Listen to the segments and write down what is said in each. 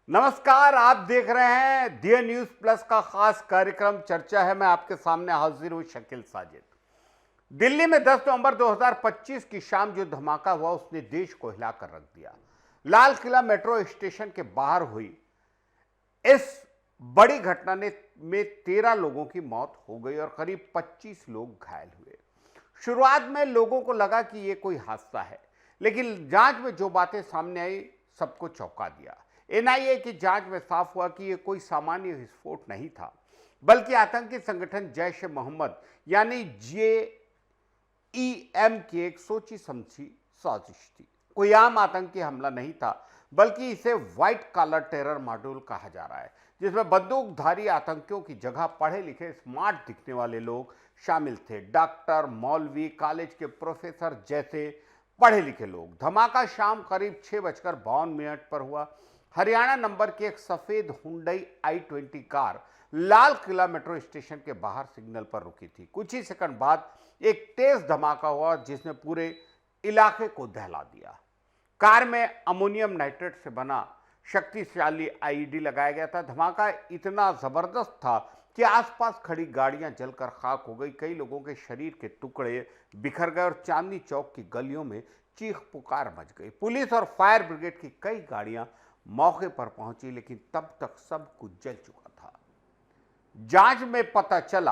नमस्कार, आप देख रहे हैं डी न्यूज प्लस का खास कार्यक्रम चर्चा है। मैं आपके सामने हाजिर हूं शकील साजिद। दिल्ली में 10 नवंबर 2025 की शाम जो धमाका हुआ उसने देश को हिलाकर रख दिया। लाल किला मेट्रो स्टेशन के बाहर हुई इस बड़ी घटना में 13 लोगों की मौत हो गई और करीब 25 लोग घायल हुए। शुरुआत में लोगों को लगा कि यह कोई हादसा है, लेकिन जांच में जो बातें सामने आई सबको चौंका दिया। एनआईए की जांच में साफ हुआ कि यह कोई सामान्य विस्फोट नहीं था, बल्कि आतंकी संगठन जैश ए मोहम्मद यानी जेईएम की एक सोची समझी साजिश थी। कोई आम आतंकी हमला नहीं था, बल्कि इसे व्हाइट कॉलर टेरर मॉड्यूल कहा जा रहा है, जिसमें बंदूकधारी आतंकियों की जगह पढ़े लिखे स्मार्ट दिखने वाले लोग शामिल थे। डॉक्टर, मौलवी, कॉलेज के प्रोफेसर जैसे पढ़े लिखे लोग। धमाका शाम करीब 6:52 पर हुआ। हरियाणा नंबर की एक सफेद Hyundai i20 car Lal Qila metro station के बाहर सिग्नल पर रुकी थी। कुछ ही सेकंड बाद एक तेज धमाका हुआ जिसने पूरे इलाके को दहला दिया। कार में अमोनियम नाइट्रेट से बना शक्तिशाली आईईडी लगाया गया था। धमाका इतना जबरदस्त था कि आसपास खड़ी गाड़ियां जलकर खाक हो गई। कई लोगों के शरीर के टुकड़े बिखर गए और चांदनी चौक की गलियों में चीख पुकार मच गई। पुलिस और फायर ब्रिगेड की कई गाड़ियां मौके पर पहुंची, लेकिन तब तक सब कुछ जल चुका था। जांच में पता चला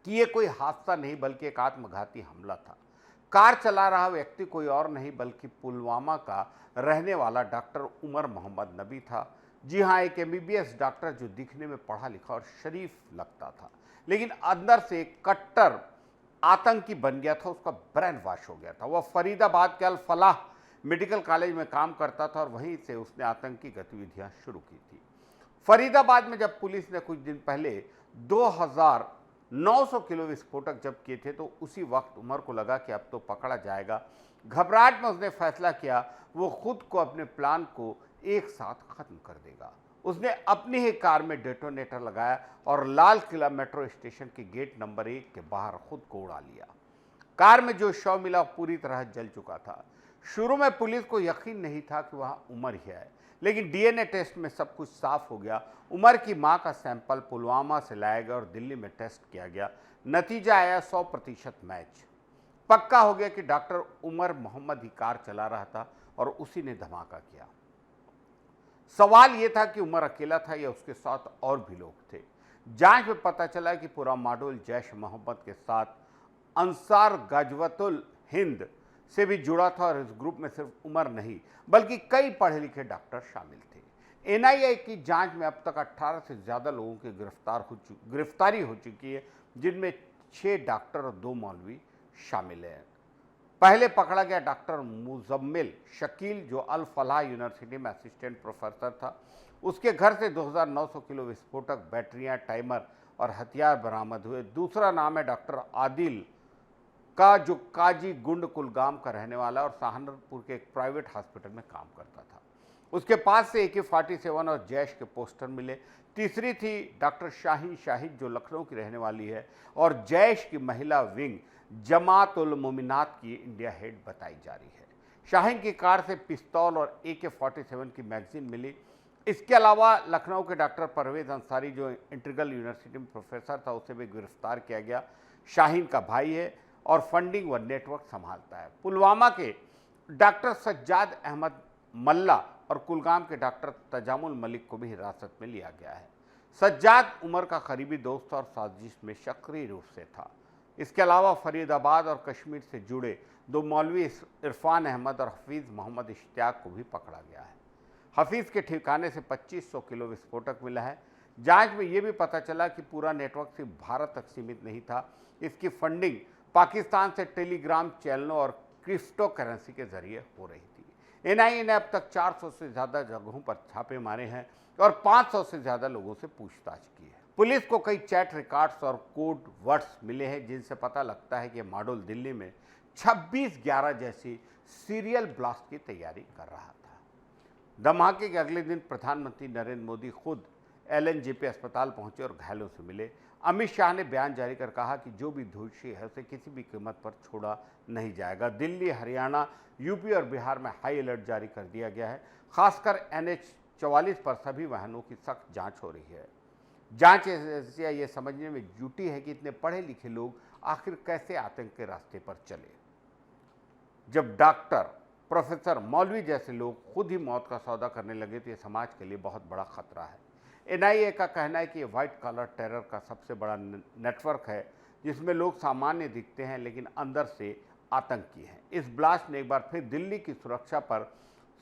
कि यह कोई हादसा नहीं बल्कि एक आत्मघाती हमला था। कार चला रहा व्यक्ति कोई और नहीं बल्कि पुलवामा का रहने वाला डॉक्टर उमर मोहम्मद नबी था। जी हां, एक एमबीबीएस डॉक्टर जो दिखने में पढ़ा लिखा और शरीफ लगता था, लेकिन अंदर से एक कट्टर आतंकी बन गया था। उसका ब्रेन वॉश हो गया था। वह फरीदाबाद के अल फलाह मेडिकल कॉलेज में काम करता था और वहीं से उसने आतंकी गतिविधियां शुरू की थी। फरीदाबाद में जब पुलिस ने कुछ दिन पहले 2900 किलो विस्फोटक जब्त किए थे, तो उसी वक्त उमर को लगा कि अब तो पकड़ा जाएगा। घबराहट में उसने फैसला किया वो खुद को अपने प्लान को एक साथ खत्म कर देगा। उसने अपनी ही कार में डेटोनेटर लगाया और लाल किला मेट्रो स्टेशन के गेट नंबर 1 के बाहर खुद को उड़ा लिया। कार में जो शव मिला पूरी तरह जल चुका था। शुरू में पुलिस को यकीन नहीं था कि वह उमर ही है, लेकिन डीएनए टेस्ट में सब कुछ साफ हो गया। उमर की मां का सैंपल पुलवामा से लाया गया और दिल्ली में टेस्ट किया गया। नतीजा आया 100% मैच। पक्का हो गया कि डॉक्टर उमर मोहम्मद ही कार चला रहा था और उसी ने धमाका किया। सवाल यह था कि उमर अकेला था या उसके साथ और भी लोग थे। जांच में पता चला कि पूरा मॉड्यूल जैश मोहम्मद के साथ अंसार गजवतुल हिंद से भी जुड़ा था और इस ग्रुप में सिर्फ उमर नहीं बल्कि कई पढ़े लिखे डॉक्टर शामिल थे। एनआईए की जांच में अब तक 18 से ज्यादा लोगों की गिरफ्तारी हो चुकी है, जिनमें 6 डॉक्टर और 2 मौलवी शामिल हैं। पहले पकड़ा गया डॉक्टर मुजम्मिल शकील, जो अल फलाह यूनिवर्सिटी में असिस्टेंट प्रोफेसर था। उसके घर से 2900 किलो विस्फोटक, बैटरियां, टाइमर और हथियार बरामद हुए। दूसरा नाम है डॉक्टर आदिल का, जो काजी गुंड कुलगाम का रहने वाला और सहारनपुर के एक प्राइवेट हॉस्पिटल में काम करता था। उसके पास से AK-47 और जैश के पोस्टर मिले। तीसरी थी डॉक्टर शाहीन शाहिद, जो लखनऊ की रहने वाली है और जैश की महिला विंग जमात उल मोमिनात की इंडिया हेड बताई जा रही है। शाहीन की कार से पिस्तौल और AK-47 की मैगजीन मिली। इसके अलावा लखनऊ के डॉक्टर परवेज अंसारी, जो इंटीग्रल यूनिवर्सिटी में प्रोफेसर था, उसे भी गिरफ्तार किया गया। शाहीन का भाई है और फंडिंग व नेटवर्क संभालता है। पुलवामा के डॉक्टर सज्जाद अहमद मल्ला और कुलगाम के डॉक्टर तजामुल मलिक को भी हिरासत में लिया गया है। सज्जाद उमर का करीबी दोस्त और साजिश में सक्रिय रूप से था। इसके अलावा फरीदाबाद और कश्मीर से जुड़े 2 मौलवी इरफान अहमद और हफीज़ मोहम्मद इश्तियाक को भी पकड़ा गया है। हफीज़ के ठिकाने से 2500 किलो विस्फोटक मिला है। जांच में यह भी पता चला कि पूरा नेटवर्क सिर्फ भारत तक सीमित नहीं था। इसकी फंडिंग पाकिस्तान से टेलीग्राम चैनलों और क्रिप्टो करेंसी के जरिए हो रही थी। एनआईए ने अब तक 400 से ज़्यादा जगहों पर छापे मारे हैं और 500 से ज़्यादा लोगों से पूछताछ की है। पुलिस को कई चैट रिकॉर्ड्स और कोड वर्ड्स मिले हैं, जिनसे पता लगता है कि मॉड्यूल दिल्ली में 26/11 जैसी सीरियल ब्लास्ट की तैयारी कर रहा था। धमाके के अगले दिन प्रधानमंत्री नरेंद्र मोदी खुद एलएनजेपी अस्पताल पहुंचे और घायलों से मिले। अमित शाह ने बयान जारी कर कहा कि जो भी दोषी है उसे किसी भी कीमत पर छोड़ा नहीं जाएगा। दिल्ली, हरियाणा, यूपी और बिहार में हाई अलर्ट जारी कर दिया गया है। खासकर NH 44 पर सभी वाहनों की सख्त जांच हो रही है। जांच एजेंसियां ये समझने में जुटी है कि इतने पढ़े लिखे लोग आखिर कैसे आतंक के रास्ते पर चले। जब डॉक्टर, प्रोफेसर, मौलवी जैसे लोग खुद ही मौत का सौदा करने लगे तो ये समाज के लिए बहुत बड़ा खतरा है। NIA का कहना है कि ये व्हाइट कॉलर टेरर का सबसे बड़ा नेटवर्क है, जिसमें लोग सामान्य दिखते हैं लेकिन अंदर से आतंकी हैं। इस ब्लास्ट ने एक बार फिर दिल्ली की सुरक्षा पर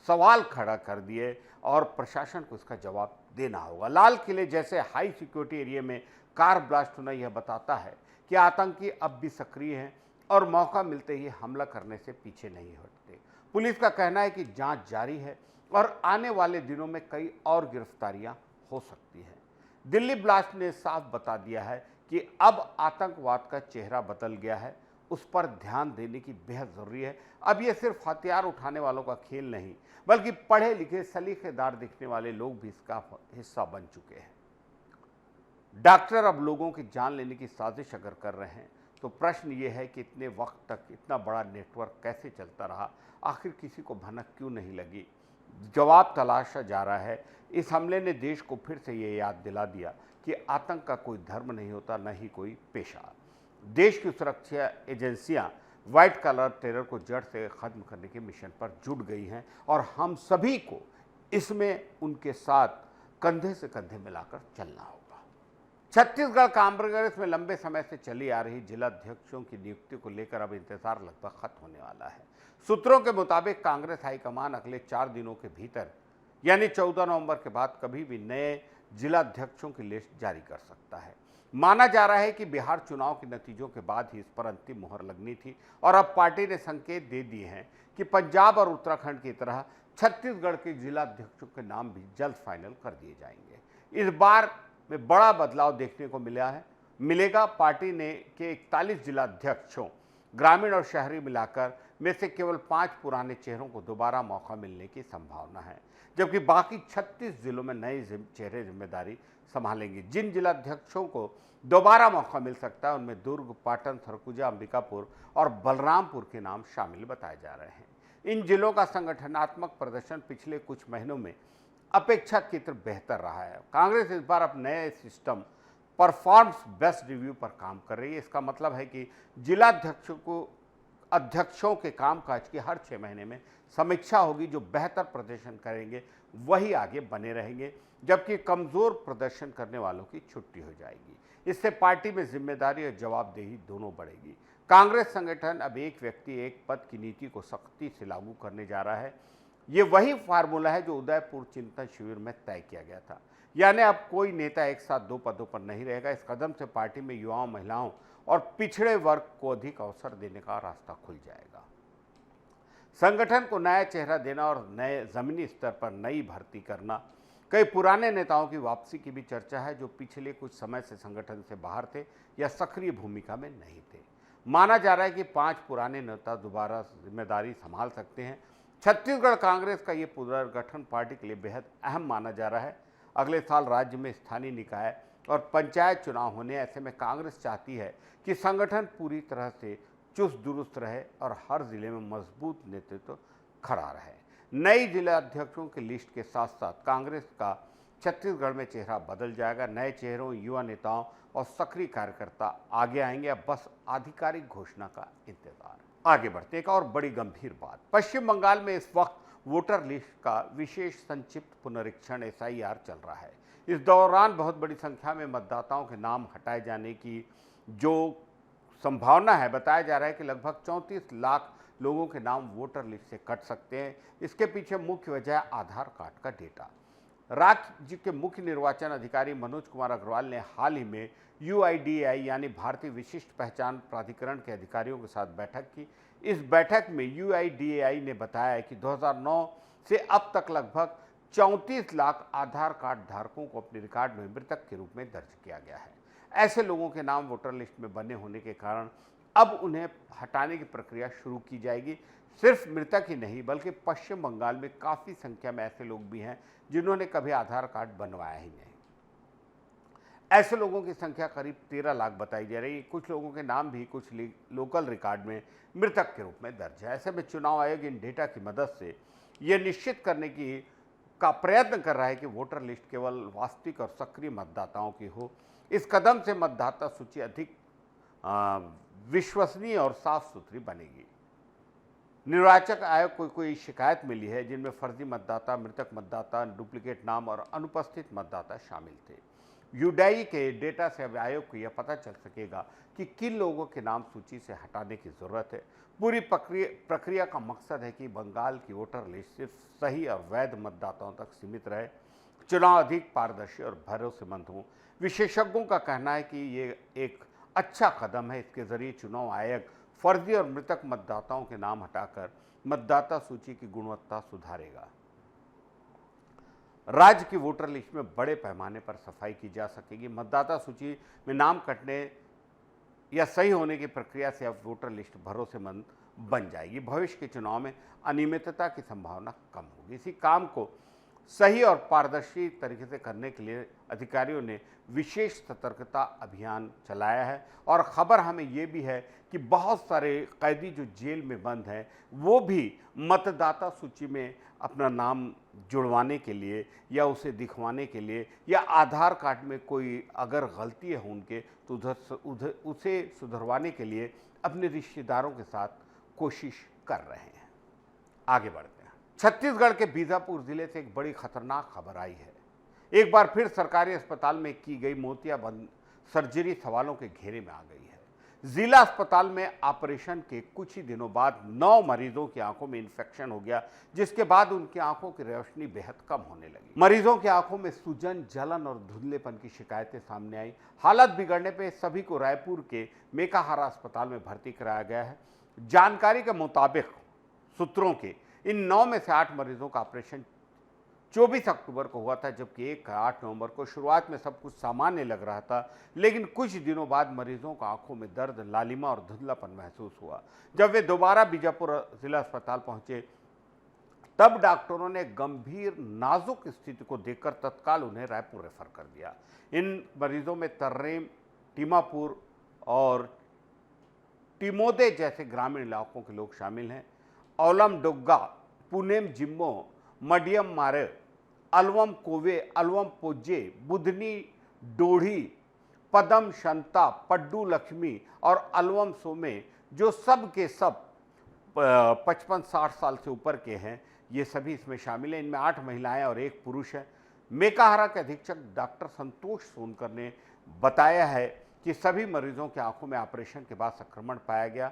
सवाल खड़ा कर दिए और प्रशासन को इसका जवाब देना होगा। लाल किले जैसे हाई सिक्योरिटी एरिया में कार ब्लास्ट होना यह बताता है कि आतंकी अब भी सक्रिय हैं और मौका मिलते ही हमला करने से पीछे नहीं हटते। पुलिस का कहना है कि जांच जारी है और आने वाले दिनों में कई और गिरफ्तारियां हो सकती है। दिल्ली ब्लास्ट ने साफ बता दिया है कि अब आतंकवाद का चेहरा बदल गया है, उस पर ध्यान देने की बेहद जरूरी है। अब यह सिर्फ हथियार उठाने वालों का खेल नहीं, बल्कि पढ़े लिखे, सलीकेदार दिखने वाले लोग भी इसका हिस्सा बन चुके हैं। डॉक्टर अब लोगों की जान लेने की साजिश अगर कर रहे हैं तो प्रश्न ये है कि इतने वक्त तक इतना बड़ा नेटवर्क कैसे चलता रहा, आखिर किसी को भनक क्यों नहीं लगी? जवाब तलाशा जा रहा है। इस हमले ने देश को फिर से ये याद दिला दिया कि आतंक का कोई धर्म नहीं होता, न ही कोई पेशा। देश की सुरक्षा एजेंसियां व्हाइट कॉलर टेरर को जड़ से खत्म करने के मिशन पर जुट गई हैं और हम सभी को इसमें उनके साथ कंधे से कंधे मिलाकर चलना होगा। छत्तीसगढ़ कांग्रेस में लंबे समय से चली आ रही जिलाध्यक्षों की नियुक्ति को लेकर अब इंतजार लगभग खत्म होने वाला है। सूत्रों के मुताबिक कांग्रेस हाईकमान अगले 4 दिनों के भीतर यानी 14 नवंबर के बाद कभी भी नए जिलाध्यक्षों की लिस्ट जारी कर सकता है। माना जा रहा है कि बिहार चुनाव के नतीजों के बाद ही इस पर अंतिम मुहर लगनी थी और अब पार्टी ने संकेत दे दिए हैं कि पंजाब और उत्तराखंड की तरह छत्तीसगढ़ के जिलाध्यक्षों के नाम भी जल्द फाइनल कर दिए जाएंगे। इस बार में बड़ा बदलाव देखने को मिलेगा। पार्टी ने के 41 जिलाध्यक्षों, ग्रामीण और शहरी मिलाकर में से केवल 5 पुराने चेहरों को दोबारा मौका मिलने की संभावना है, जबकि बाकी 36 जिलों में नए चेहरे जिम्मेदारी संभालेंगे। जिन जिलाध्यक्षों को दोबारा मौका मिल सकता है उनमें दुर्ग, पाटन, सरगुजा, अंबिकापुर और बलरामपुर के नाम शामिल बताए जा रहे हैं। इन जिलों का संगठनात्मक प्रदर्शन पिछले कुछ महीनों में अपेक्षाकृत बेहतर रहा है। कांग्रेस इस बार अपने नए सिस्टम परफॉर्म्स बेस्ट रिव्यू पर काम कर रही है। इसका मतलब है कि अध्यक्षों के कामकाज की हर 6 महीने में समीक्षा होगी। जो बेहतर प्रदर्शन करेंगे वही आगे बने रहेंगे, जबकि कमजोर प्रदर्शन करने वालों की छुट्टी हो जाएगी। इससे पार्टी में जिम्मेदारी और जवाबदेही दोनों बढ़ेगी। कांग्रेस संगठन अब एक व्यक्ति एक पद की नीति को सख्ती से लागू करने जा रहा है। ये वही फार्मूला है जो उदयपुर चिंतन शिविर में तय किया गया था, यानी अब कोई नेता एक साथ 2 पदों पर नहीं रहेगा। इस कदम से पार्टी में युवाओं, महिलाओं और पिछड़े वर्ग को अधिक अवसर देने का रास्ता खुल जाएगा। संगठन को नया चेहरा देना और नए जमीनी स्तर पर नई भर्ती करना। कई पुराने नेताओं की वापसी की भी चर्चा है जो पिछले कुछ समय से संगठन से बाहर थे या सक्रिय भूमिका में नहीं थे। माना जा रहा है कि 5 पुराने नेता दोबारा जिम्मेदारी संभाल सकते हैं। छत्तीसगढ़ कांग्रेस का ये पुनर्गठन पार्टी के लिए बेहद अहम माना जा रहा है। अगले साल राज्य में स्थानीय निकाय और पंचायत चुनाव होने, ऐसे में कांग्रेस चाहती है कि संगठन पूरी तरह से चुस्त दुरुस्त रहे और हर जिले में मजबूत नेतृत्व खड़ा रहे। नई जिलाध्यक्षों की लिस्ट के साथ साथ कांग्रेस का छत्तीसगढ़ में चेहरा बदल जाएगा। नए चेहरों, युवा नेताओं और सक्रिय कार्यकर्ता आगे आएंगे। अब बस आधिकारिक घोषणा का इंतजार। आगे बढ़ते एक और बड़ी गंभीर बात। पश्चिम बंगाल में इस वक्त वोटर लिस्ट का विशेष संक्षिप्त पुनरीक्षण SIR चल रहा है। इस दौरान बहुत बड़ी संख्या में मतदाताओं के नाम हटाए जाने की जो संभावना है, बताया जा रहा है कि लगभग 34 लाख लोगों के नाम वोटर लिस्ट से कट सकते हैं। इसके पीछे मुख्य वजह आधार कार्ड का डेटा। राज्य के मुख्य निर्वाचन अधिकारी मनोज कुमार अग्रवाल ने हाल ही में UIDAI यानी भारतीय विशिष्ट पहचान प्राधिकरण के अधिकारियों के साथ बैठक की। इस बैठक में UIDAI ने बताया कि 2009 से अब तक लगभग 34 लाख आधार कार्ड धारकों को अपने रिकॉर्ड में मृतक के रूप में दर्ज किया गया है। ऐसे लोगों के नाम वोटर लिस्ट में बने होने के कारण अब उन्हें हटाने की प्रक्रिया शुरू की जाएगी। सिर्फ मृतक ही नहीं बल्कि पश्चिम बंगाल में काफ़ी संख्या में ऐसे लोग भी हैं जिन्होंने कभी आधार कार्ड बनवाया ही नहीं। ऐसे लोगों की संख्या करीब 13 लाख बताई जा रही है। कुछ लोगों के नाम भी कुछ लोकल रिकॉर्ड में मृतक के रूप में दर्ज है। ऐसे में चुनाव आयोग इन डेटा की मदद से ये निश्चित करने का प्रयत्न कर रहा है कि वोटर लिस्ट केवल वास्तविक और सक्रिय मतदाताओं की हो। इस कदम से मतदाता सूची अधिक विश्वसनीय और साफ सुथरी बनेगी। निर्वाचन आयोग को कोई शिकायत मिली है जिनमें फर्जी मतदाता, मृतक मतदाता, डुप्लीकेट नाम और अनुपस्थित मतदाता शामिल थे। यूडाई के डेटा से अब आयोग को यह पता चल सकेगा कि किन लोगों के नाम सूची से हटाने की जरूरत है। पूरी प्रक्रिया का मकसद है कि बंगाल की वोटर लिस्ट सिर्फ सही और वैध मतदाताओं तक सीमित रहे, चुनाव अधिक पारदर्शी और भरोसेमंद हो। विशेषज्ञों का कहना है कि ये एक अच्छा कदम है। इसके जरिए चुनाव आयोग फर्जी और मृतक मतदाताओं के नाम हटाकर मतदाता सूची की गुणवत्ता सुधारेगा। राज्य की वोटर लिस्ट में बड़े पैमाने पर सफाई की जा सकेगी। मतदाता सूची में नाम कटने या सही होने की प्रक्रिया से अब वोटर लिस्ट भरोसेमंद बन जाएगी। भविष्य के चुनाव में अनियमितता की संभावना कम होगी। इसी काम को सही और पारदर्शी तरीके से करने के लिए अधिकारियों ने विशेष सतर्कता अभियान चलाया है। और खबर हमें ये भी है कि बहुत सारे कैदी जो जेल में बंद हैं वो भी मतदाता सूची में अपना नाम जुड़वाने के लिए या उसे दिखवाने के लिए या आधार कार्ड में कोई अगर गलती है उनके तो उसे सुधरवाने के लिए अपने रिश्तेदारों के साथ कोशिश कर रहे हैं। आगे बढ़ते हैं। छत्तीसगढ़ के बीजापुर जिले से एक बड़ी खतरनाक खबर आई है। एक बार फिर सरकारी अस्पताल में की गई मोतियाबंद सर्जरी सवालों के घेरे में आ गई है। जिला अस्पताल में ऑपरेशन के कुछ ही दिनों बाद 9 मरीजों की आंखों में इन्फेक्शन हो गया, जिसके बाद उनकी आंखों की रोशनी बेहद कम होने लगी। मरीजों की आंखों में सूजन, जलन और धुंधलेपन की शिकायतें सामने आई। हालत बिगड़ने पर सभी को रायपुर के मेकाहारा अस्पताल में भर्ती कराया गया है। जानकारी के मुताबिक सूत्रों के इन 9 में से 8 मरीजों का ऑपरेशन 24 अक्टूबर को हुआ था, जबकि एक 8 नवंबर को। शुरुआत में सब कुछ सामान्य लग रहा था, लेकिन कुछ दिनों बाद मरीजों को आंखों में दर्द, लालिमा और धुंधलापन महसूस हुआ। जब वे दोबारा बीजापुर जिला अस्पताल पहुंचे तब डॉक्टरों ने गंभीर नाजुक स्थिति को देखकर तत्काल उन्हें रायपुर रेफर कर दिया। इन मरीजों में तर्रेम, टीमापुर और टिमोदे जैसे ग्रामीण इलाकों के लोग शामिल हैं। औलम डोग्गा, पुनेम जिम्मो, मडियम मारे, अलवम कोवे, अलवम पोजे, बुधनी डोढ़ी, पदम शंता, पड्डू लक्ष्मी और अलवम सोमे, जो सब के सब 55-60 साल से ऊपर के हैं, ये सभी इसमें शामिल हैं। इनमें 8 महिलाएं और 1 पुरुष है। मेकाहारा के अधीक्षक डॉक्टर संतोष सोनकर ने बताया है कि सभी मरीजों की आंखों में ऑपरेशन के बाद संक्रमण पाया गया।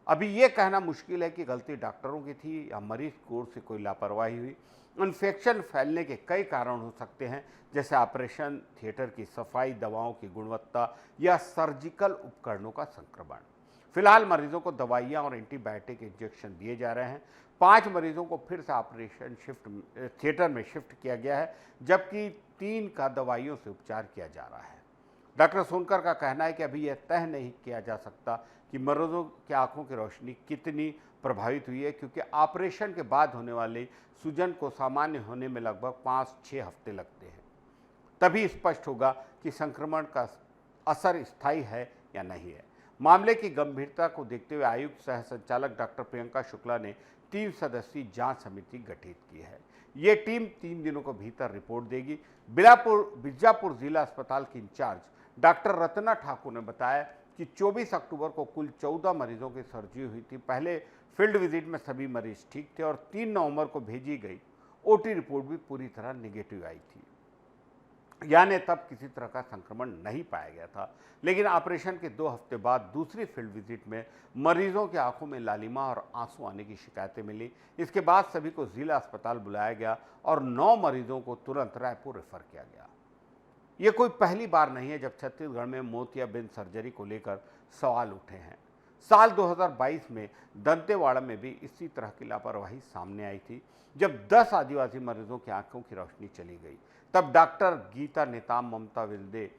अभी ये कहना मुश्किल है कि गलती डॉक्टरों की थी या मरीज की ओर से कोई लापरवाही हुई। इन्फेक्शन फैलने के कई कारण हो सकते हैं, जैसे ऑपरेशन थिएटर की सफाई, दवाओं की गुणवत्ता या सर्जिकल उपकरणों का संक्रमण। फिलहाल मरीजों को दवाइयां और एंटीबायोटिक इंजेक्शन दिए जा रहे हैं। 5 मरीजों को फिर से ऑपरेशन थिएटर में शिफ्ट किया गया है, जबकि 3 का दवाइयों से उपचार किया जा रहा है। डॉक्टर सोनकर का कहना है कि अभी यह तय नहीं किया जा सकता कि मरीजों की आंखों की रोशनी कितनी प्रभावित हुई है, क्योंकि ऑपरेशन के बाद होने वाले सूजन को सामान्य होने में लगभग 5-6 हफ्ते लगते हैं। तभी स्पष्ट होगा कि संक्रमण का असर स्थायी है या नहीं है। मामले की गंभीरता को देखते हुए आयुक्त सह संचालक डॉक्टर प्रियंका शुक्ला ने 3 सदस्यीय जांच समिति गठित की है। ये टीम 3 दिनों के भीतर रिपोर्ट देगी। बीजापुर जिला अस्पताल की इंचार्ज डॉक्टर रत्ना ठाकुर ने बताया कि 24 अक्टूबर को कुल 14 मरीजों की सर्जरी हुई थी। पहले फील्ड विजिट में सभी मरीज ठीक थे और 3 नवंबर को भेजी गई ओटी रिपोर्ट भी पूरी तरह निगेटिव आई थी, यानी तब किसी तरह का संक्रमण नहीं पाया गया था। लेकिन ऑपरेशन के 2 हफ्ते बाद दूसरी फील्ड विजिट में मरीजों की आंखों में लालिमा और आंसू आने की शिकायतें मिली। इसके बाद सभी को जिला अस्पताल बुलाया गया और 9 मरीजों को तुरंत रायपुर रेफर किया गया। ये कोई पहली बार नहीं है जब छत्तीसगढ़ में मोतियाबिंद सर्जरी को लेकर सवाल उठे हैं। साल 2022 में दंतेवाड़ा में भी इसी तरह की लापरवाही सामने आई थी, जब 10 आदिवासी मरीजों की आंखों की रोशनी चली गई। तब डॉक्टर गीता नेताम, ममता विल्दे,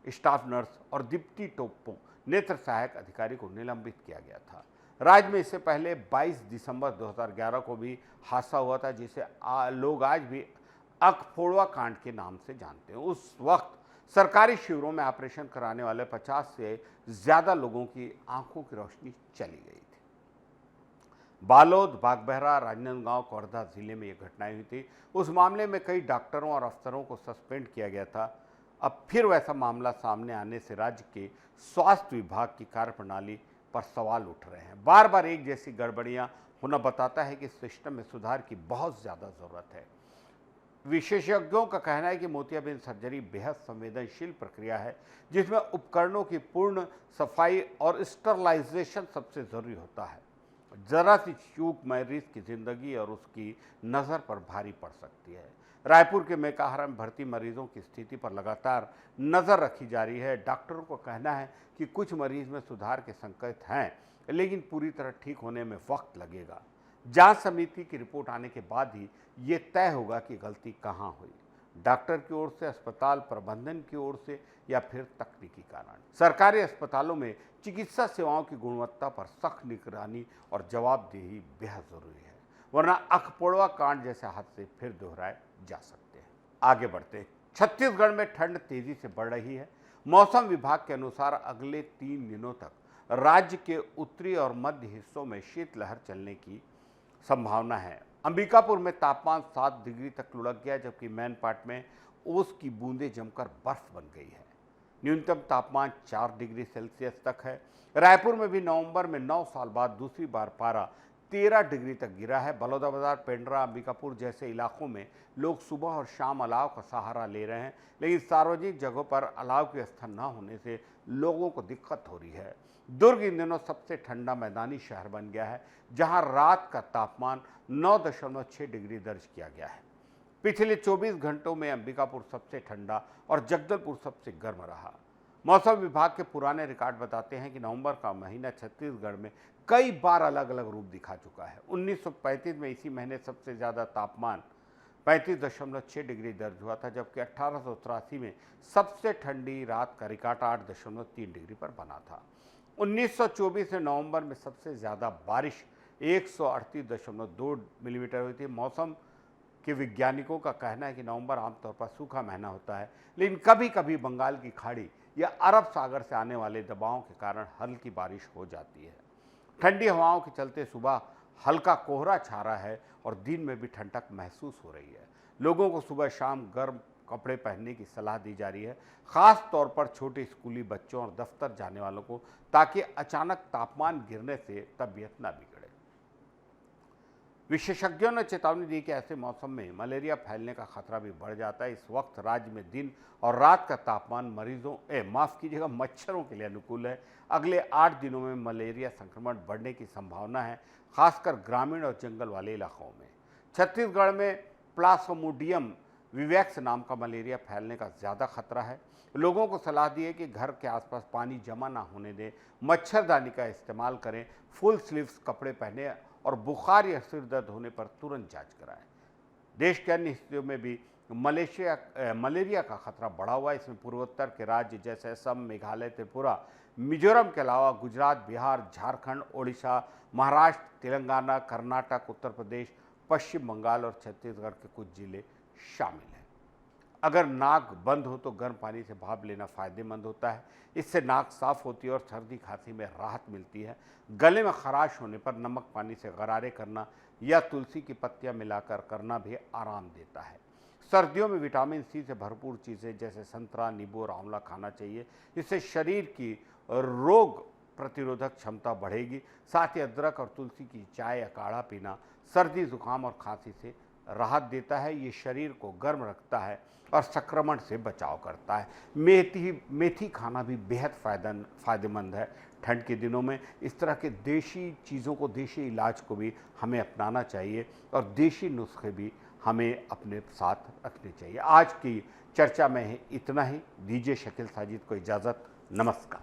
स्टाफ नर्स और दीप्ति टोप्पो नेत्र सहायक अधिकारी को निलंबित किया गया था। राज्य में इससे पहले 22 दिसंबर 2011 को भी हादसा हुआ था, जिसे लोग आज भी अखफोड़वा कांड के नाम से जानते हैं। उस वक्त सरकारी शिविरों में ऑपरेशन कराने वाले 50 से ज्यादा लोगों की आंखों की रोशनी चली गई थी। बालोद, बागबहरा, राजनांदगांव, कवर्धा जिले में ये घटनाएं हुई थी। उस मामले में कई डॉक्टरों और अफसरों को सस्पेंड किया गया था। अब फिर वैसा मामला सामने आने से राज्य के स्वास्थ्य विभाग की कार्यप्रणाली पर सवाल उठ रहे हैं। बार बार एक जैसी गड़बड़ियां होना बताता है कि सिस्टम में सुधार की बहुत ज्यादा जरूरत है। विशेषज्ञों का कहना है कि मोतियाबिंद सर्जरी बेहद संवेदनशील प्रक्रिया है, जिसमें उपकरणों की पूर्ण सफाई और स्टरलाइजेशन सबसे जरूरी होता है। जरा सी चूक मरीज की जिंदगी और उसकी नज़र पर भारी पड़ सकती है। रायपुर के मेकाहारा में भर्ती मरीजों की स्थिति पर लगातार नज़र रखी जा रही है। डॉक्टरों का कहना है कि कुछ मरीज में सुधार के संकेत हैं, लेकिन पूरी तरह ठीक होने में वक्त लगेगा। जांच समिति की रिपोर्ट आने के बाद ही ये तय होगा कि गलती कहां हुई, डॉक्टर की ओर से, अस्पताल प्रबंधन की ओर से, या फिर तकनीकी कारण। सरकारी अस्पतालों में चिकित्सा सेवाओं की गुणवत्ता पर सख्त निगरानी और जवाबदेही बेहद जरूरी है, वरना अखफोड़वा कांड जैसे हादसे फिर दोहराए जा सकते हैं। आगे बढ़ते हैं। छत्तीसगढ़ में ठंड तेजी से बढ़ रही है। मौसम विभाग के अनुसार अगले 3 दिनों तक राज्य के उत्तरी और मध्य हिस्सों में शीतलहर चलने की संभावना है। अंबिकापुर में तापमान 7 डिग्री तक लुढ़क गया, जबकि मैनपाट में ओस की बूंदें जमकर बर्फ बन गई है। न्यूनतम तापमान 4 डिग्री सेल्सियस तक है। रायपुर में भी नवंबर में 9 साल बाद दूसरी बार पारा 13 डिग्री तक गिरा है। बलौदाबाजार, पेंड्रा, अंबिकापुर जैसे इलाकों में लोग सुबह और शाम अलाव का सहारा ले रहे हैं, लेकिन सार्वजनिक जगहों पर अलाव की व्यवस्था न होने से लोगों को दिक्कत हो रही है। दुर्ग इन दिनों सबसे ठंडा मैदानी शहर बन गया है, जहां रात का तापमान 9.6 डिग्री दर्ज किया गया है। पिछले 24 घंटों में अंबिकापुर सबसे ठंडा और जगदलपुर सबसे गर्म रहा। मौसम विभाग के पुराने रिकॉर्ड बताते हैं कि नवंबर का महीना छत्तीसगढ़ में कई बार अलग अलग रूप दिखा चुका है। 1935 में इसी महीने सबसे ज़्यादा तापमान 35.6 डिग्री दर्ज हुआ था, जबकि 1883 में सबसे ठंडी रात का रिकॉर्ड 8.3 डिग्री पर बना था। 1924 में नवंबर में सबसे ज़्यादा बारिश 138.2 मिलीमीटर हुई थी। मौसम के वैज्ञानिकों का कहना है कि नवंबर आमतौर पर सूखा महीना होता है, लेकिन कभी कभी बंगाल की खाड़ी या अरब सागर से आने वाले दबावों के कारण हल्की बारिश हो जाती है। ठंडी हवाओं के चलते सुबह हल्का कोहरा छा रहा है और दिन में भी ठंडक महसूस हो रही है। लोगों को सुबह शाम गर्म कपड़े पहनने की सलाह दी जा रही है, खास तौर पर छोटे स्कूली बच्चों और दफ्तर जाने वालों को, ताकि अचानक तापमान गिरने से तबीयत न बिगड़े। विशेषज्ञों ने चेतावनी दी कि ऐसे मौसम में मलेरिया फैलने का खतरा भी बढ़ जाता है। इस वक्त राज्य में दिन और रात का तापमान मच्छरों के लिए अनुकूल है। अगले 8 दिनों में मलेरिया संक्रमण बढ़ने की संभावना है, खासकर ग्रामीण और जंगल वाले इलाकों में। छत्तीसगढ़ में प्लास्मोडियम विवैक्स नाम का मलेरिया फैलने का ज़्यादा खतरा है। लोगों को सलाह दी है कि घर के आसपास पानी जमा ना होने दें, मच्छरदानी का इस्तेमाल करें, फुल स्लीव्स कपड़े पहने और बुखार या सिर दर्द होने पर तुरंत जांच कराएं। देश के अन्य हिस्सों में भी मलेरिया का खतरा बढ़ा हुआ है। इसमें पूर्वोत्तर के राज्य जैसे असम, मेघालय, त्रिपुरा, मिजोरम के अलावा गुजरात, बिहार, झारखंड, ओडिशा, महाराष्ट्र, तेलंगाना, कर्नाटक, उत्तर प्रदेश, पश्चिम बंगाल और छत्तीसगढ़ के कुछ जिले शामिल हैं। अगर नाक बंद हो तो गर्म पानी से भाप लेना फायदेमंद होता है। इससे नाक साफ होती है और सर्दी खांसी में राहत मिलती है। गले में खराश होने पर नमक पानी से गरारे करना या तुलसी की पत्तियां मिलाकर करना भी आराम देता है। सर्दियों में विटामिन सी से भरपूर चीज़ें जैसे संतरा, नींबू और आंवला खाना चाहिए। इससे शरीर की रोग प्रतिरोधक क्षमता बढ़ेगी। साथ ही अदरक और तुलसी की चाय या काढ़ा पीना सर्दी, जुकाम और खांसी से राहत देता है। ये शरीर को गर्म रखता है और संक्रमण से बचाव करता है। मेथी खाना भी बेहद फायदेमंद है। ठंड के दिनों में इस तरह के देशी चीज़ों को, देशी इलाज को भी हमें अपनाना चाहिए और देशी नुस्खे भी हमें अपने साथ रखने चाहिए। आज की चर्चा में इतना ही। दीजिए शकील साजिद को इजाज़त। नमस्कार।